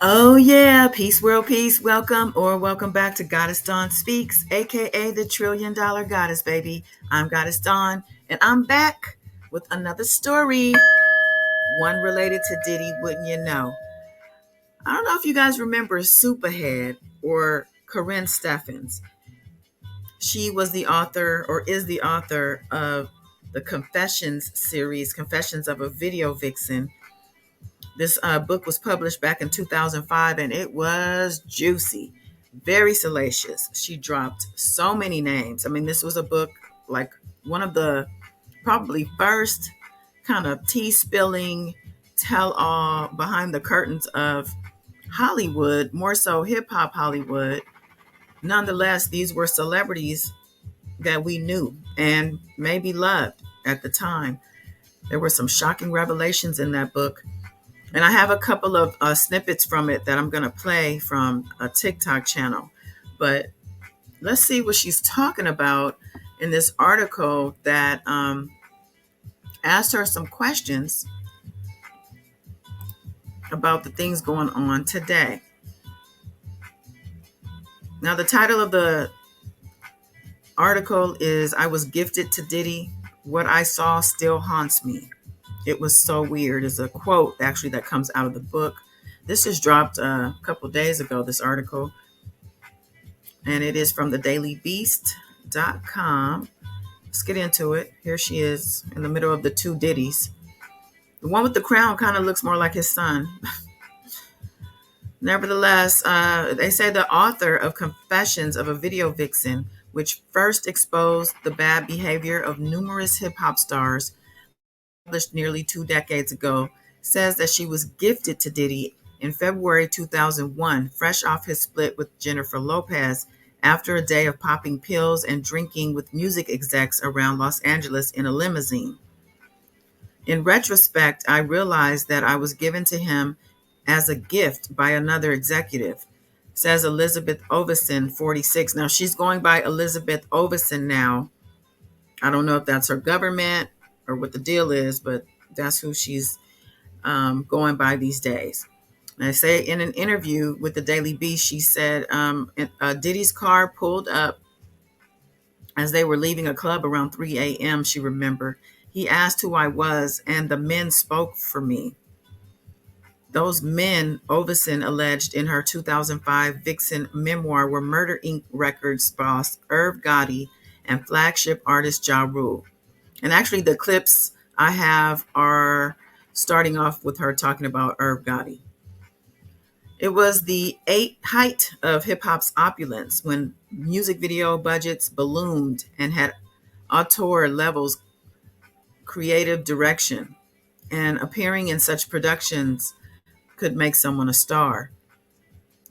Oh yeah, peace world, peace. Welcome or welcome back to Goddess Dawn Speaks, aka the $1 trillion goddess, baby. I'm Goddess Dawn, and I'm back with another story, one related to Diddy, wouldn't you know? I don't know if you guys remember Superhead or Karrine Steffans. She was the author or is the author of the Confessions series, Confessions of a Video Vixen. This book was published back in 2005 and it was juicy, very salacious. She dropped so many names. I mean, this was a book like one of the probably first kind of tea spilling, tell all behind the curtains of Hollywood, more so hip hop Hollywood. Nonetheless, these were celebrities that we knew and maybe loved at the time. There were some shocking revelations in that book. And I have a couple of snippets from it that I'm going to play from a TikTok channel. But let's see what she's talking about in this article that asked her some questions about the things going on today. Now, the title of the article is I Was Gifted to Diddy. What I Saw Still Haunts Me. It was so weird. Is a quote actually that comes out of the book. This just dropped a couple days ago, this article. And it is from the dailybeast.com. Let's get into it. Here she is in the middle of the two Diddies. The one with the crown kind of looks more like his son. Nevertheless, they say the author of Confessions of a Video Vixen, which first exposed the bad behavior of numerous hip hop stars, published nearly 2 decades ago, says that she was gifted to Diddy in February 2001, fresh off his split with Jennifer Lopez, after a day of popping pills and drinking with music execs around Los Angeles in a limousine. In retrospect, I realized that I was given to him as a gift by another executive, says Elizabeth Ovison, 46. Now, she's going by Elizabeth Ovison now. I don't know if that's her government or what the deal is, but that's who she's going by these days. And I say in an interview with the Daily Beast, she said Diddy's car pulled up as they were leaving a club around 3 a.m., she remembered. He asked who I was, and the men spoke for me. Those men, Ovison alleged in her 2005 Vixen memoir, were Murder Inc. Records boss Irv Gotti and flagship artist Ja Rule. And actually, the clips I have are starting off with her talking about Irv Gotti. It was the height of hip hop's opulence when music video budgets ballooned and had auteur levels, creative direction, and appearing in such productions could make someone a star.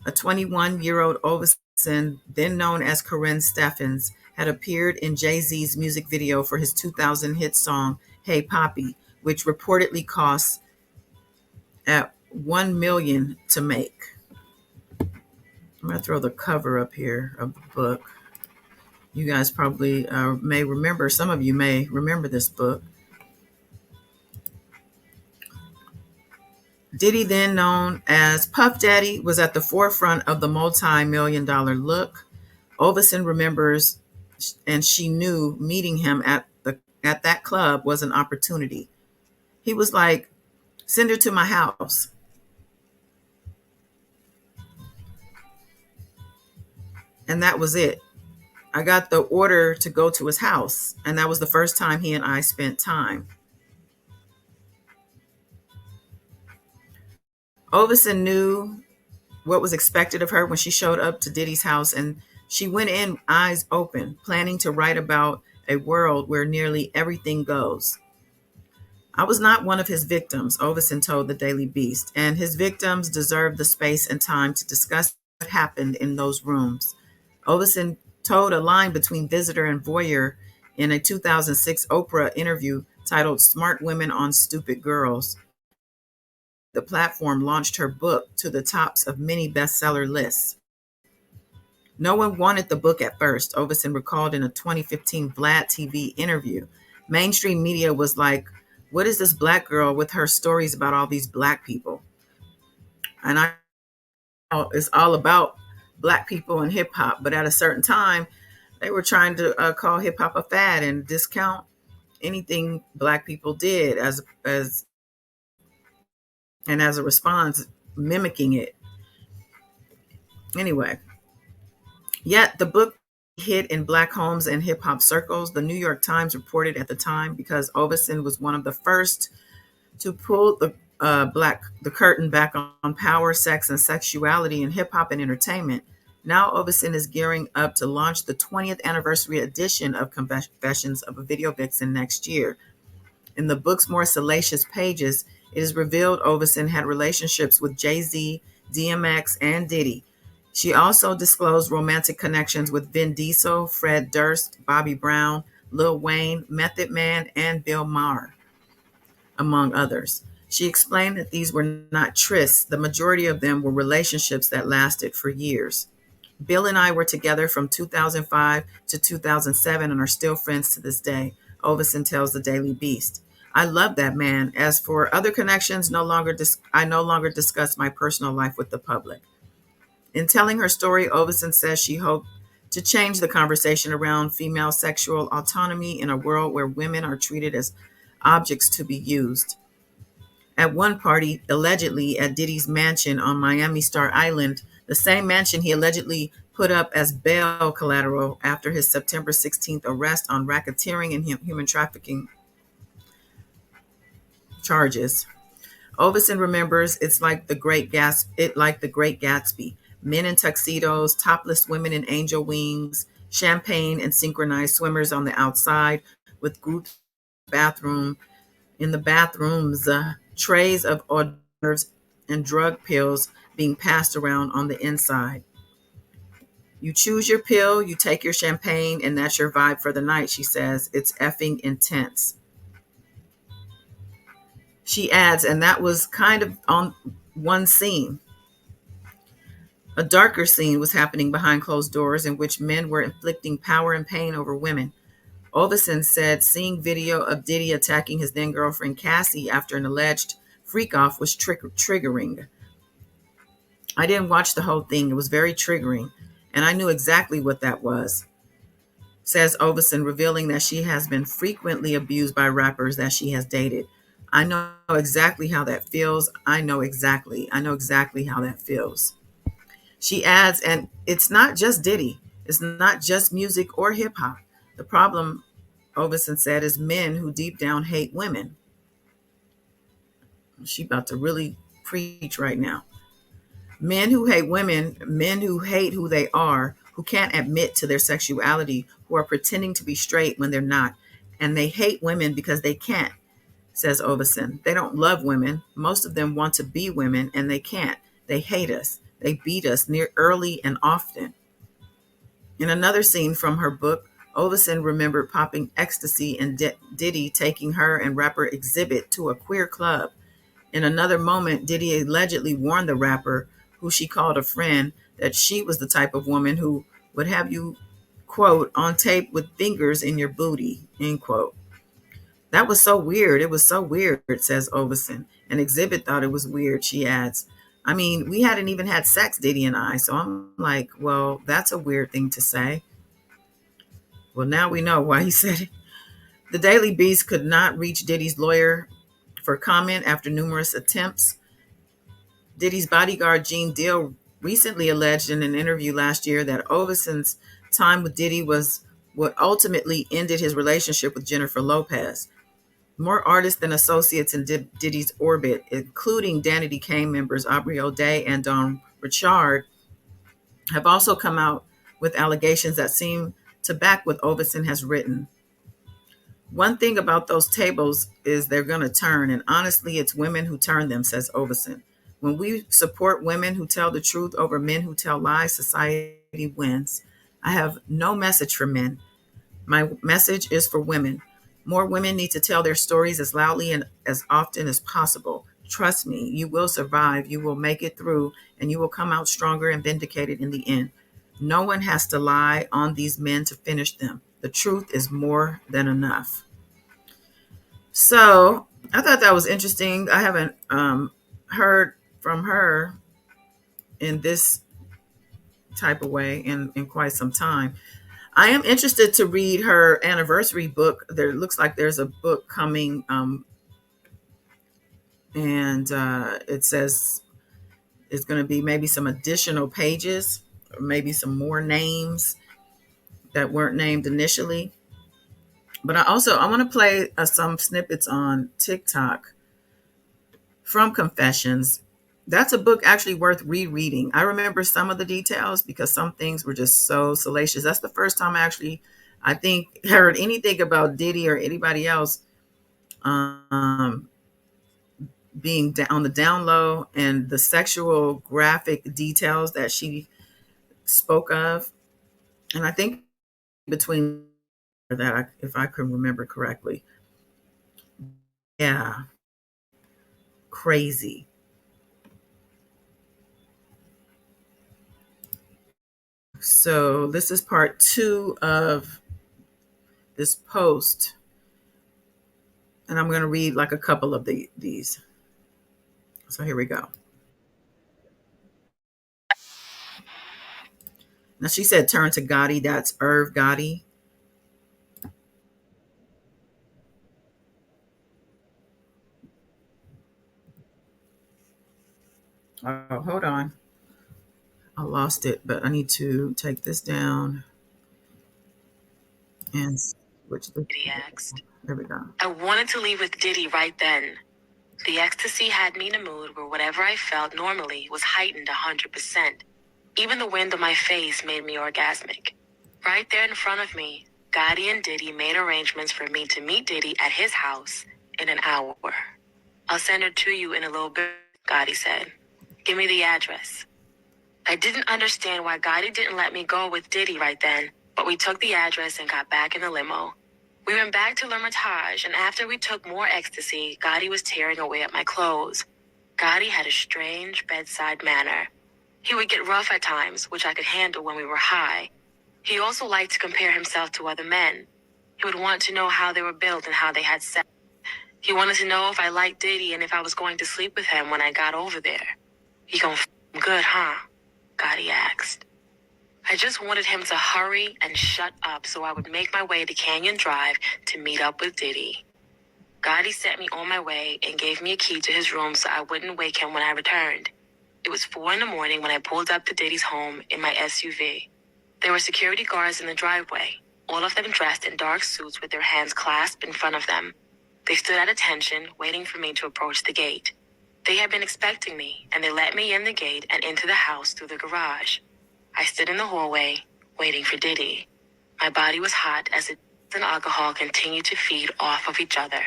A 21-year-old Ovison, then known as Karrine Steffans, had appeared in Jay-Z's music video for his 2000 hit song, Hey Papi, which reportedly cost at $1 million to make. I'm going to throw the cover up here of the book. You guys probably may remember, some of you may remember this book. Diddy, then known as Puff Daddy, was at the forefront of the multi-million-dollar look. Ovison remembers, and she knew meeting him at that club was an opportunity. He was like, send her to my house. And that was it. I got the order to go to his house, and that was the first time he and I spent time. Ovison knew what was expected of her when she showed up to Diddy's house, and she went in eyes open, planning to write about a world where nearly everything goes. I was not one of his victims, Ovison told the Daily Beast, and his victims deserve the space and time to discuss what happened in those rooms. Ovison told a line between visitor and voyeur in a 2006 Oprah interview titled Smart Women on Stupid Girls. The platform launched her book to the tops of many bestseller lists. No one wanted the book at first, Ovison recalled in a 2015 Vlad TV interview. Mainstream media was like, what is this black girl with her stories about all these black people? And I it's all about black people and hip hop. But at a certain time, they were trying to call hip hop a fad and discount anything black people did as and as a response, mimicking it. Anyway, yet the book hit in black homes and hip hop circles. The New York Times reported at the time because Oveson was one of the first to pull the curtain back on power, sex, and sexuality in hip hop and entertainment. Now Oveson is gearing up to launch the 20th anniversary edition of Confessions of a Video Vixen next year. In the book's more salacious pages, it is revealed Oveson had relationships with Jay-Z, DMX, and Diddy. She also disclosed romantic connections with Vin Diesel, Fred Durst, Bobby Brown, Lil Wayne, Method Man, and Bill Maher, among others. She explained that these were not trysts. The majority of them were relationships that lasted for years. Bill and I were together from 2005 to 2007 and are still friends to this day, Oveson tells the Daily Beast. I love that man. As for other connections, I no longer discuss my personal life with the public. In telling her story, Oveson says she hoped to change the conversation around female sexual autonomy in a world where women are treated as objects to be used. At one party, allegedly at Diddy's mansion on Miami Star Island, the same mansion he allegedly put up as bail collateral after his September 16th arrest on racketeering and human trafficking charges. Oveson remembers it like the Great Gatsby. Men in tuxedos, topless women in angel wings, champagne and synchronized swimmers on the outside, with groups bathroom in the bathrooms, trays of hors d'oeuvres and drug pills being passed around on the inside. You choose your pill, you take your champagne, and that's your vibe for the night, she says. It's effing intense. She adds, and that was kind of on one scene. A darker scene was happening behind closed doors in which men were inflicting power and pain over women. Oveson said seeing video of Diddy attacking his then girlfriend Cassie after an alleged freak off was triggering. I didn't watch the whole thing. It was very triggering, and I knew exactly what that was, says Oveson, revealing that she has been frequently abused by rappers that she has dated. I know exactly how that feels. I know exactly how that feels. She adds, and it's not just Diddy. It's not just music or hip hop. The problem, Oveson said, is men who deep down hate women. She about to really preach right now. Men who hate women, men who hate who they are, who can't admit to their sexuality, who are pretending to be straight when they're not. And they hate women because they can't, says Oveson. They don't love women. Most of them want to be women and they can't. They hate us. They beat us near early and often. In another scene from her book, Oveson remembered popping ecstasy and Diddy taking her and rapper Xzibit to a queer club. In another moment, Diddy allegedly warned the rapper, who she called a friend, that she was the type of woman who would have you, quote, on tape with fingers in your booty, end quote. That was so weird. It was so weird, says Oveson. And Xzibit thought it was weird, she adds. I mean, we hadn't even had sex, Diddy and I. So I'm like, well, that's a weird thing to say. Well, now we know why he said it. The Daily Beast could not reach Diddy's lawyer for comment after numerous attempts. Diddy's bodyguard, Gene Deal, recently alleged in an interview last year that Oveson's time with Diddy was what ultimately ended his relationship with Jennifer Lopez. More artists and associates in Diddy's orbit, including Danity Kane members Aubrey O'Day and Don Richard, have also come out with allegations that seem to back what Oveson has written. One thing about those tables is they're going to turn, and honestly, it's women who turn them, says Oveson. When we support women who tell the truth over men who tell lies, society wins. I have no message for men. My message is for women. More women need to tell their stories as loudly and as often as possible. Trust me, you will survive, you will make it through, and you will come out stronger and vindicated in the end. No one has to lie on these men to finish them. The truth is more than enough. So I thought that was interesting. I haven't heard from her in this type of way in quite some time. I am interested to read her anniversary book. There looks like there's a book coming, and it says it's going to be maybe some additional pages, or maybe some more names that weren't named initially. But I want to play some snippets on TikTok from Confessions. That's a book actually worth rereading. I remember some of the details because some things were just so salacious. That's the first time I think, heard anything about Diddy or anybody else um, being on the down low, and the sexual graphic details that she spoke of. And I think between that, if I can remember correctly, yeah, crazy. So this is part 2 of this post, and I'm going to read like a couple of these. So here we go. Now she said, "Turn to Gotti." That's Irv Gotti. Oh, hold on, I lost it, but I need to take this down and switch the. Diddy asked. There we go. I wanted to leave with Diddy right then. The ecstasy had me in a mood where whatever I felt normally was heightened 100%. Even the wind on my face made me orgasmic. Right there in front of me, Gotti and Diddy made arrangements for me to meet Diddy at his house in an hour. I'll send her to you in a little bit, Gotti said. Give me the address. I didn't understand why Gotti didn't let me go with Diddy right then, but we took the address and got back in the limo. We went back to L'Hermitage, and after we took more ecstasy, Gotti was tearing away at my clothes. Gotti had a strange bedside manner. He would get rough at times, which I could handle when we were high. He also liked to compare himself to other men. He would want to know how they were built and how they had sex. He wanted to know if I liked Diddy and if I was going to sleep with him when I got over there. "You gon' f him good, huh?" Gotti asked. I just wanted him to hurry and shut up so I would make my way to Canyon Drive to meet up with Diddy. Gotti sent me on my way and gave me a key to his room so I wouldn't wake him when I returned. It was 4 in the morning when I pulled up to Diddy's home in my SUV. There were security guards in the driveway, all of them dressed in dark suits with their hands clasped in front of them. They stood at attention, waiting for me to approach the gate. They had been expecting me, and they let me in the gate and into the house through the garage. I stood in the hallway, waiting for Diddy. My body was hot as the drugs and alcohol continued to feed off of each other.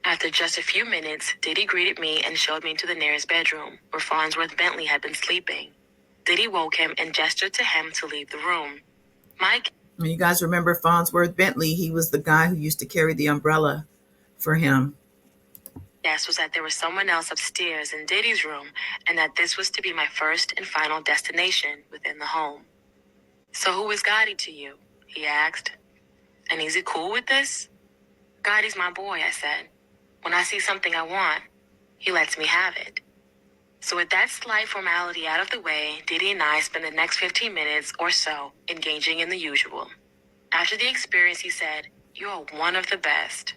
After just a few minutes, Diddy greeted me and showed me to the nearest bedroom, where Farnsworth Bentley had been sleeping. Diddy woke him and gestured to him to leave the room. You guys remember Farnsworth Bentley? He was the guy who used to carry the umbrella for him. Guess was that there was someone else upstairs in Diddy's room, and that this was to be my first and final destination within the home. "So who is Gotti to you?" he asked. "And is he cool with this?" "Gotti's my boy," I said. "When I see something I want, he lets me have it." So with that slight formality out of the way, Diddy and I spent the next 15 minutes or so engaging in the usual. After the experience, he said, "You are one of the best."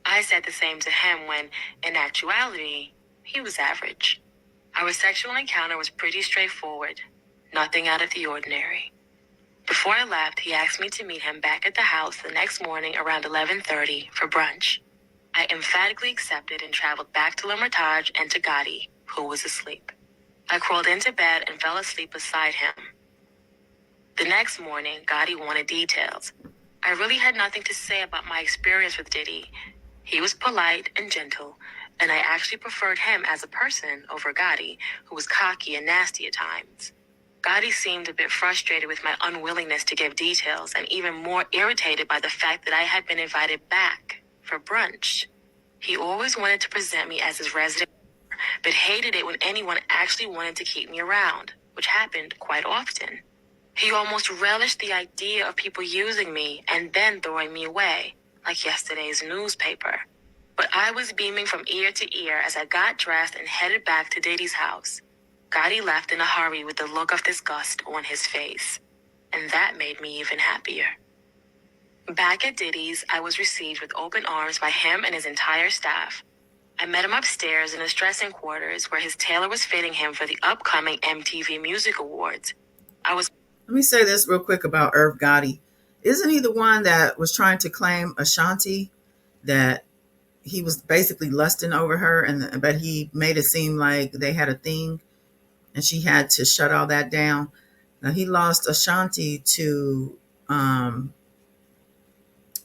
I said the same to him when, in actuality, he was average. Our sexual encounter was pretty straightforward, nothing out of the ordinary. Before I left, he asked me to meet him back at the house the next morning around 11:30 for brunch. I emphatically accepted and traveled back to L'Hermitage and to Gotti, who was asleep. I crawled into bed and fell asleep beside him. The next morning, Gotti wanted details. I really had nothing to say about my experience with Diddy. He was polite and gentle, and I actually preferred him as a person over Gotti, who was cocky and nasty at times. Gotti seemed a bit frustrated with my unwillingness to give details and even more irritated by the fact that I had been invited back for brunch. He always wanted to present me as his resident, but hated it when anyone actually wanted to keep me around, which happened quite often. He almost relished the idea of people using me and then throwing me away, like yesterday's newspaper. But I was beaming from ear to ear as I got dressed and headed back to Diddy's house. Gotti left in a hurry with the look of disgust on his face, and that made me even happier. Back at Diddy's, I was received with open arms by him and his entire staff. I met him upstairs in his dressing quarters where his tailor was fitting him for the upcoming MTV Music Awards. Let me say this real quick about Irv Gotti. Isn't he the one that was trying to claim Ashanti, that he was basically lusting over her, but he made it seem like they had a thing and she had to shut all that down? Now, he lost Ashanti to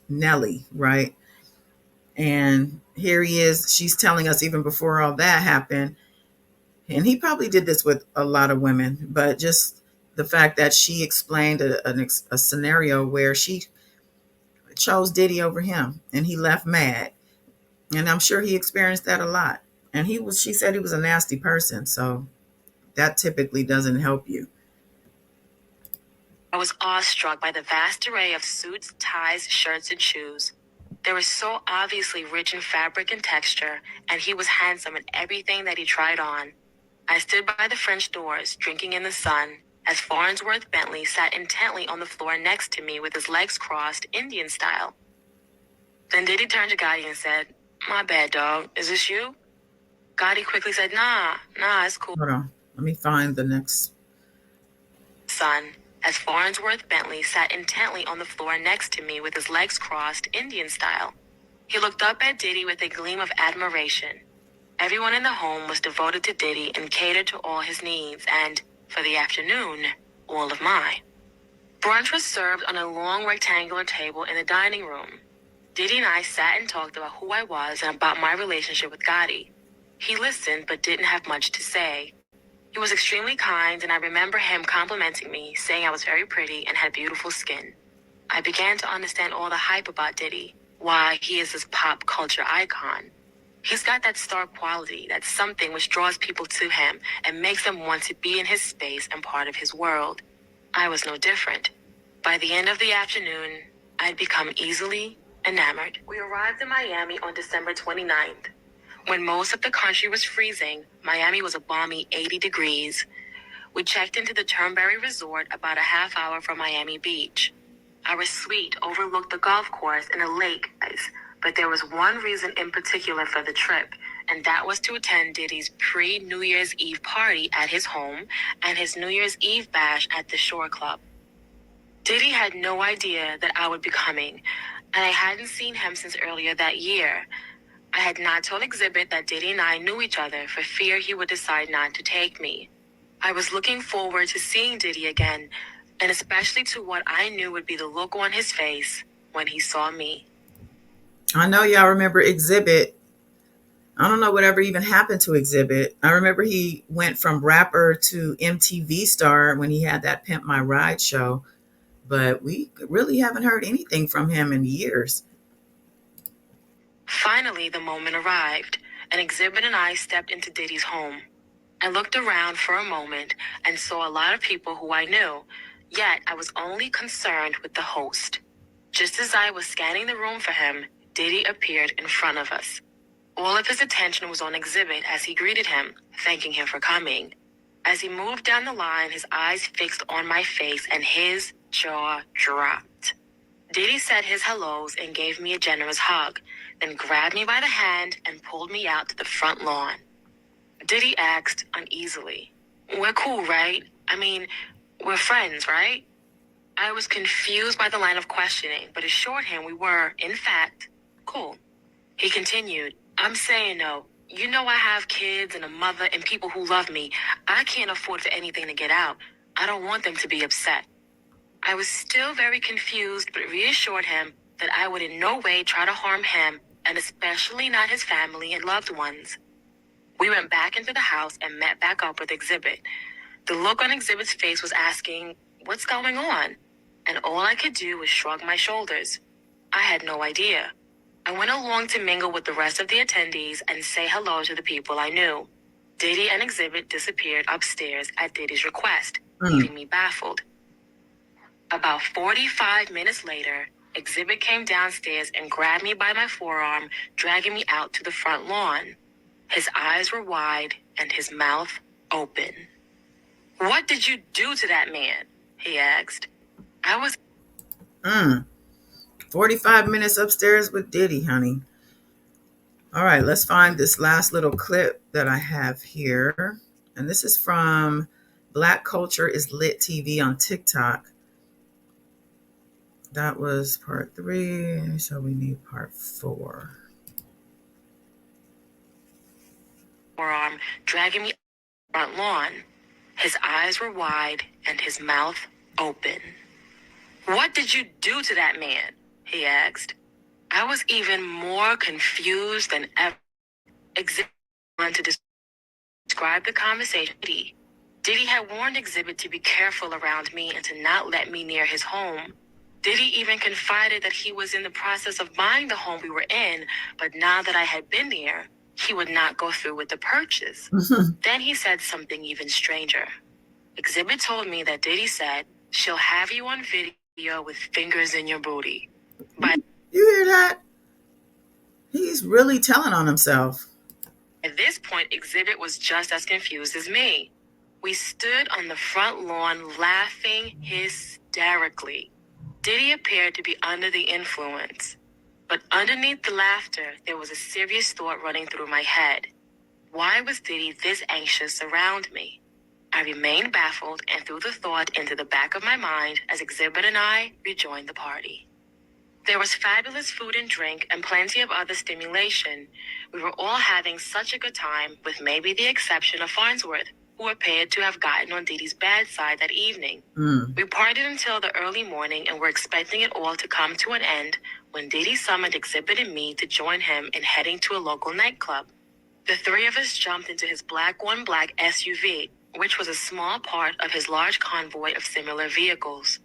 Nelly, right? And here he is. She's telling us even before all that happened. And he probably did this with a lot of women, but just the fact that she explained a scenario where she chose Diddy over him and he left mad. And I'm sure he experienced that a lot. And she said he was a nasty person. So that typically doesn't help you. I was awestruck by the vast array of suits, ties, shirts, and shoes. They were so obviously rich in fabric and texture, and he was handsome in everything that he tried on. I stood by the French doors, drinking in the sun, as Farnsworth Bentley sat intently on the floor next to me with his legs crossed, Indian style. Then Diddy turned to Gotti and said, "My bad, dog. Is this you?" Gotti quickly said, Nah, it's cool. Hold on. Let me find the next. Son, as Farnsworth Bentley sat intently on the floor next to me with his legs crossed, Indian style. He looked up at Diddy with a gleam of admiration. Everyone in the home was devoted to Diddy and catered to all his needs, and, for the afternoon, all of mine. Brunch was served on a long rectangular table in the dining room. Diddy and I sat and talked about who I was and about my relationship with Gotti. He listened but didn't have much to say. He was extremely kind, and I remember him complimenting me, saying I was very pretty and had beautiful skin. I began to understand all the hype about Diddy, why he is this pop culture icon. He's got that star quality, that something which draws people to him and makes them want to be in his space and part of his world. I was no different. By the end of the afternoon, I'd become easily enamored. We arrived in Miami on December 29th. When most of the country was freezing, Miami was a balmy 80 degrees. We checked into the Turnberry Resort about a half hour from Miami Beach. Our suite overlooked the golf course and a lake, but there was one reason in particular for the trip, and that was to attend Diddy's pre-New Year's Eve party at his home and his New Year's Eve bash at the Shore Club. Diddy had no idea that I would be coming, and I hadn't seen him since earlier that year. I had not told Xzibit that Diddy and I knew each other for fear he would decide not to take me. I was looking forward to seeing Diddy again, and especially to what I knew would be the look on his face when he saw me. I know y'all remember Xzibit. I don't know whatever even happened to Xzibit. I remember he went from rapper to MTV star when he had that Pimp My Ride show, but we really haven't heard anything from him in years. Finally, the moment arrived, and Xzibit and I stepped into Diddy's home. I looked around for a moment and saw a lot of people who I knew, yet I was only concerned with the host. Just as I was scanning the room for him, Diddy appeared in front of us. All of his attention was on Xzibit as he greeted him, thanking him for coming. As he moved down the line, his eyes fixed on my face and his jaw dropped. Diddy said his hellos and gave me a generous hug, then grabbed me by the hand and pulled me out to the front lawn. Diddy asked uneasily, "We're cool, right? I mean, we're friends, right?" I was confused by the line of questioning, but assured him we were, in fact, cool. He continued, "I'm saying no. You know I have kids and a mother and people who love me. I can't afford for anything to get out. I don't want them to be upset." I was still very confused, but reassured him that I would in no way try to harm him, and especially not his family and loved ones. We went back into the house and met back up with Xzibit. The look on Xzibit's face was asking, "What's going on?" And all I could do was shrug my shoulders. I had no idea. I went along to mingle with the rest of the attendees and say hello to the people I knew. Diddy and Xzibit disappeared upstairs at Diddy's request, leaving me baffled. About 45 minutes later, Xzibit came downstairs and grabbed me by my forearm, dragging me out to the front lawn. His eyes were wide and his mouth open. What did you do to that man? He asked. I was 45 minutes upstairs with Diddy, honey. All right, let's find this last little clip that I have here. And this is from Black Culture is Lit TV on TikTok. That was part 3, so we need part 4. forearm, dragging me up the front lawn. His eyes were wide and his mouth open. What did you do to that man? He asked. I was even more confused than ever. Xzibit wanted to describe the conversation. Diddy had warned Xzibit to be careful around me and to not let me near his home. Diddy even confided that he was in the process of buying the home we were in, but now that I had been there, he would not go through with the purchase. Then he said something even stranger. Xzibit told me that Diddy said, she'll have you on video with fingers in your booty. But you hear that? He's really telling on himself. At this point, Xzibit was just as confused as me. We stood on the front lawn laughing hysterically. Diddy appeared to be under the influence. But underneath the laughter, there was a serious thought running through my head. Why was Diddy this anxious around me? I remained baffled and threw the thought into the back of my mind as Xzibit and I rejoined the party. There was fabulous food and drink and plenty of other stimulation. We were all having such a good time, with maybe the exception of Farnsworth, who appeared to have gotten on Diddy's bad side that evening. We partied until the early morning and were expecting it all to come to an end when Diddy summoned Xzibit and me to join him in heading to a local nightclub. The 3 of us jumped into his black SUV, which was a small part of his large convoy of similar vehicles.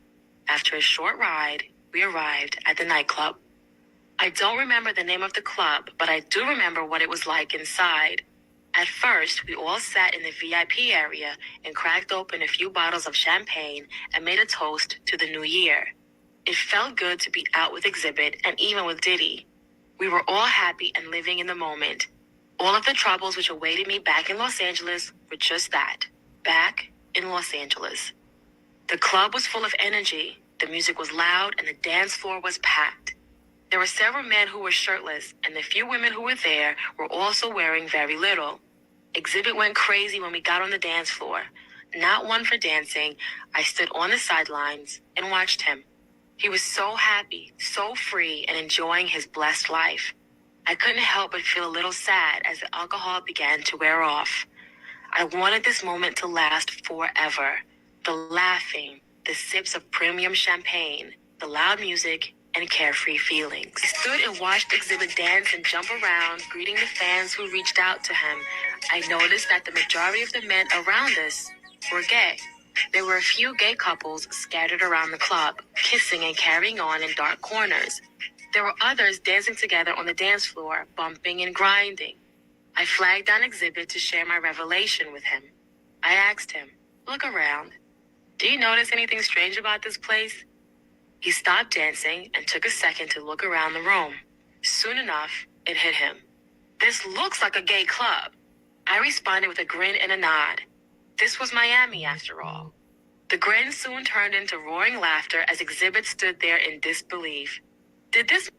After a short ride, we arrived at the nightclub. I don't remember the name of the club, but I do remember what it was like inside. At first, we all sat in the VIP area and cracked open a few bottles of champagne and made a toast to the new year. It felt good to be out with Xzibit and even with Diddy. We were all happy and living in the moment. All of the troubles which awaited me back in Los Angeles were just that, back in Los Angeles. The club was full of energy. The music was loud and the dance floor was packed. There were several men who were shirtless, and the few women who were there were also wearing very little. Xzibit went crazy when we got on the dance floor. Not one for dancing, I stood on the sidelines and watched him. He was so happy, so free, and enjoying his blessed life. I couldn't help but feel a little sad as the alcohol began to wear off. I wanted this moment to last forever. The laughing, the sips of premium champagne, the loud music, and carefree feelings. I stood and watched Xzibit dance and jump around, greeting the fans who reached out to him. I noticed that the majority of the men around us were gay. There were a few gay couples scattered around the club, kissing and carrying on in dark corners. There were others dancing together on the dance floor, bumping and grinding. I flagged down Xzibit to share my revelation with him. I asked him, "Look around. Do you notice anything strange about this place?" He stopped dancing and took a second to look around the room. Soon enough, it hit him. "This looks like a gay club." I responded with a grin and a nod. This was Miami, after all. The grin soon turned into roaring laughter as Xzibit stood there in disbelief. "Did this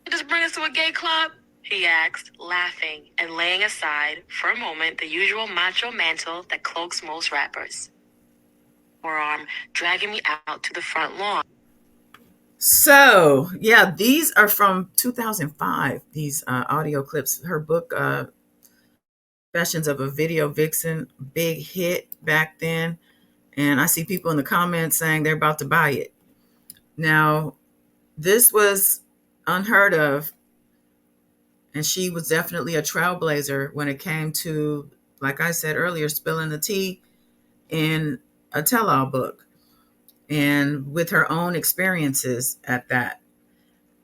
just bring us to a gay club?" he asked, laughing and laying aside, for a moment, the usual macho mantle that cloaks most rappers. Forearm, dragging me out to the front lawn. So, yeah, these are from 2005, these audio clips. Her book, Confessions of a Video Vixen, big hit back then. And I see people in the comments saying they're about to buy it. Now, this was unheard of. And she was definitely a trailblazer when it came to, like I said earlier, spilling the tea in a tell-all book, and with her own experiences at that.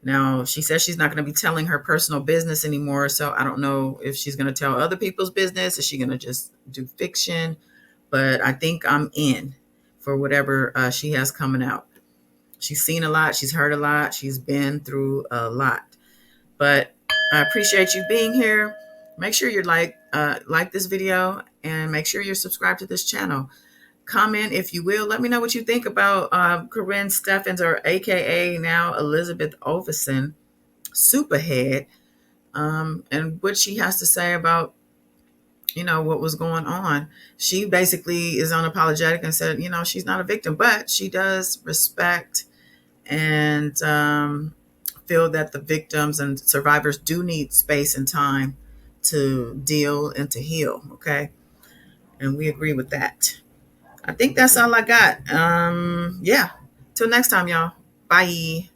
Now, she says she's not going to be telling her personal business anymore, so I don't know if she's going to tell other people's business. Is she going to just do fiction? But I think I'm in for whatever she has coming out. She's seen a lot. She's heard a lot. She's been through a lot. But I appreciate you being here. Make sure you like this video and make sure you're subscribed to this channel. comment if you will. Let me know what you think about Karrine Steffans, or AKA now Elizabeth Ovison, Superhead, and what she has to say about what was going on. She basically is unapologetic and said she's not a victim, but she does respect and feel that the victims and survivors do need space and time to deal and to heal. Okay, and we agree with that. I think that's all I got. Yeah. Till next time, y'all. Bye.